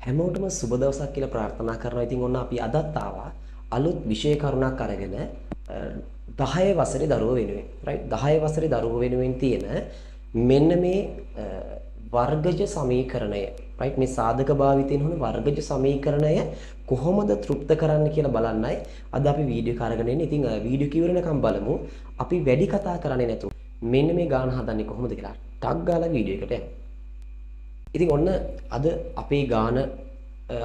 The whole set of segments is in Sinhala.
හැමෝටම සුබ දවසක් කියලා ප්‍රාර්ථනා කරනවා. ඉතින් ඔන්න අපි අදත් ආවා අලුත් විෂය කරුණක් අරගෙන 10 වසරේ දරුවෝ වෙනුවෙන් right 10 වසරේ දරුවෝ වෙනුවෙන් තියෙන මෙන්න මේ වර්ගජ සමීකරණය right මේ සාධක භාවිතයෙන් හොන වර්ගජ සමීකරණය කොහොමද තෘප්ත කරන්න කියලා බලන්නයි අද අපි වීඩියෝ එක අරගෙන ඉන්නේ. ඉතින් වීඩියෝ කිවරනකම් බලමු. අපි වැඩි කතා කරන්නේ නැතුව මෙන්න මේ ගාන හදන්නේ කොහොමද කියලා ටක් ගාලා වීඩියෝ එකට යමු. ඉතින් ඔන්න අද අපේ ගාන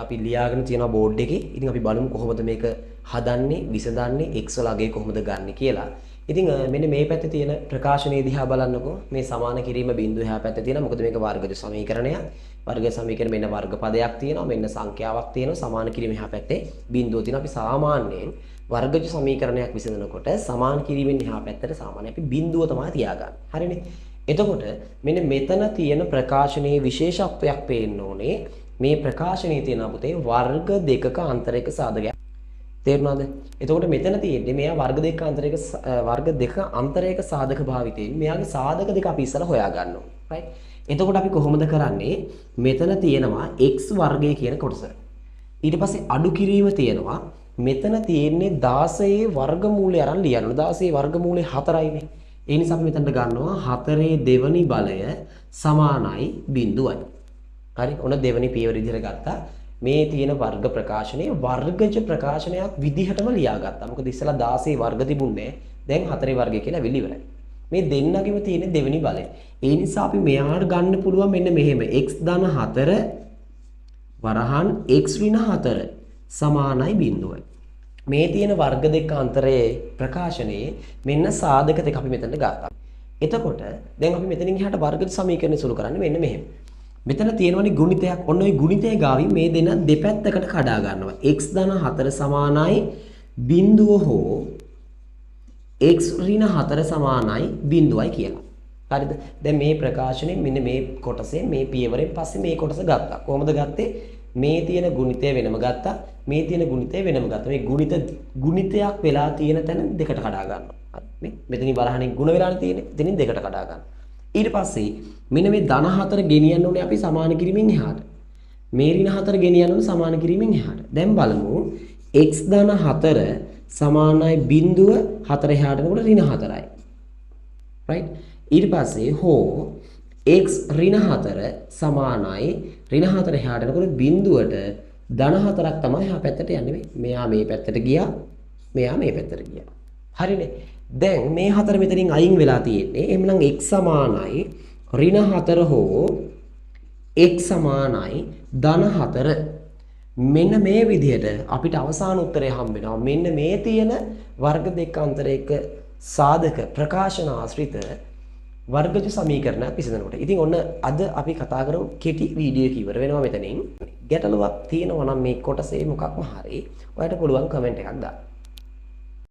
අපි ලියාගෙන තියෙන බෝඩ් එකේ ඉතින් අපි බලමු කොහොමද මේක හදන්නේ විසඳන්නේ x වල අගය කොහොමද ගන්න කියලා. ඉතින් මෙන්න මේ පැත්තේ තියෙන ප්‍රකාශනයේ දිහා බලන්නකෝ. මේ සමාන කිරීම බිඳුව එහා පැත්තේ තියෙනවා. මොකද මේක වර්ගජ සමීකරණයක්. වර්ග සමීකරණ මෙන්න වර්ග පදයක් තියෙනවා. මෙන්න සංඛ්‍යාවක් තියෙනවා. සමාන කිරීම එහා පැත්තේ බිඳුව තියෙනවා. අපි සාමාන්‍යයෙන් වර්ගජ සමීකරණයක් විසඳනකොට සමාන කිරීමෙන් එහා පැත්තට සාමාන්‍ය අපි බිඳුව තමයි තියාගන්නේ. හරිනේ? එතකොට මෙන්න මෙතන තියෙන ප්‍රකාශනයේ විශේෂත්වයක් පේන්න ඕනේ. මේ ප්‍රකාශනයේ තියෙන පුතේ වර්ග දෙකක අන්තරයක සාධකයක්. තේරුණාද? එතකොට මෙතන තියෙන්නේ මෙයා වර්ග දෙක අන්තරයක සාධක භාවිතයෙන් මෙයාගේ සාධක දෙක අපි ඉස්සලා හොයා ගන්න ඕනේ. right? එතකොට අපි කොහොමද කරන්නේ? මෙතන තියෙනවා x වර්ගය කියන කොටස. ඊට පස්සේ අඩු කිරීම තියෙනවා. මෙතන තියෙන්නේ 16 වර්ගමූලය අරන් ලියන්න. 16 වර්ගමූලය 4යිනේ. ඒ නිසා අපි මෙතනට ගන්නවා 4 දෙවනි බලය සමානයි බිඳුවයි. හරි. ඔන්න දෙවනි පියවර විදිහට ගත්තා. මේ තියෙන වර්ග ප්‍රකාශනයේ වර්ගජ ප්‍රකාශනයක් විදිහටම ලියාගත්තා. මොකද ඉස්සලා 16 වර්ග තිබුණේ. දැන් 4 වර්ගය කියලා වෙලි ඉවරයි. මේ දෙන්නගෙම තියෙන දෙවෙනි බලය. ඒ නිසා අපි මෙයාට ගන්න පුළුවන් මෙන්න මෙහෙම x ධන 4 වරහන් x ඍණ 4 සමානයි බිඳුවයි. මේ තියෙන වර්ග දෙක අතරේ ප්‍රකාශනයේ මෙන්න සාධක දෙක අපි මෙතනට ගත්තා. එතකොට දැන් අපි මෙතනින් එහාට වර්ග සමීකරණය සුළු කරන්නේ මෙන්න මෙහෙම. මෙතන තියෙනවනේ ගුණිතයක්. ඔන්න ඔය ගුණිතය ගාවින් මේ දෙන දෙපැත්තකට කඩා ගන්නවා. x ධන 4 සමානයි බිඳුව හෝ x ඍණ 4 සමානයි බිඳුවයි කියලා. හරිද? දැන් මේ ප්‍රකාශනයේ මෙන්න මේ කොටසේ මේ පියවරෙන් පස්සේ මේ කොටස ගත්තා. කොහොමද ගත්තේ? මේ තියෙන ගුණිතය වෙනම ගත්තා. මේ තියෙන ගුණිතය වෙනම ගත්තා. මේ ගුණිතයක් වෙලා තියෙන තැන දෙකට කඩා ගන්නවා. හරි. මෙතනින් වරහණේ ගුණ වෙලානේ තියෙන්නේ. එතනින් දෙකට කඩා ගන්නවා. ඊට පස්සේ මෙන්න මේ ධන 4 ගෙනියන්න ඕනේ අපි සමාන කිරීමෙන් එහාට. මේ ඍණ 4 ගෙනියන්න ඕනේ සමාන කිරීමෙන් එහාට. දැන් බලමු x ධන 4 සමානයි බිඳුව 4 එහාට යනකොට ඍණ 4යි. right? ඊට පස්සේ හෝ x ඍණ 4 සමානයි ඍණ 4 එහාට යනකොට බිඳුවට ධන 4ක් තමයි එහා පැත්තට යන්නේ. මෙයා මේ පැත්තට ගියා. මෙයා මේ පැත්තට ගියා. හරිනේ? දැන් මේ 4 මෙතනින් අයින් වෙලා තියෙන්නේ. එහෙනම් x සමානයි ඍණ 4 හෝ x සමානයි ධන 4. මෙන්න මේ විදිහට අපිට අවසාන උත්තරය හම්බ වෙනවා. මෙන්න මේ තියෙන වර්ග දෙක අතරයක සාධක ප්‍රකාශන ආශ්‍රිත වර්ගජ සමීකරණයක් විසඳනකොට. ඉතින් ඔන්න අද අපි කතා කරමු කෙටි වීඩියෝ එක ඉවර වෙනවා මෙතනින්. ගැටලුවක් තියෙනවා නම් මේ කොටසේ මොකක්ම හරි ඔයාලට පුළුවන් කමෙන්ට් එකක් දාන්න.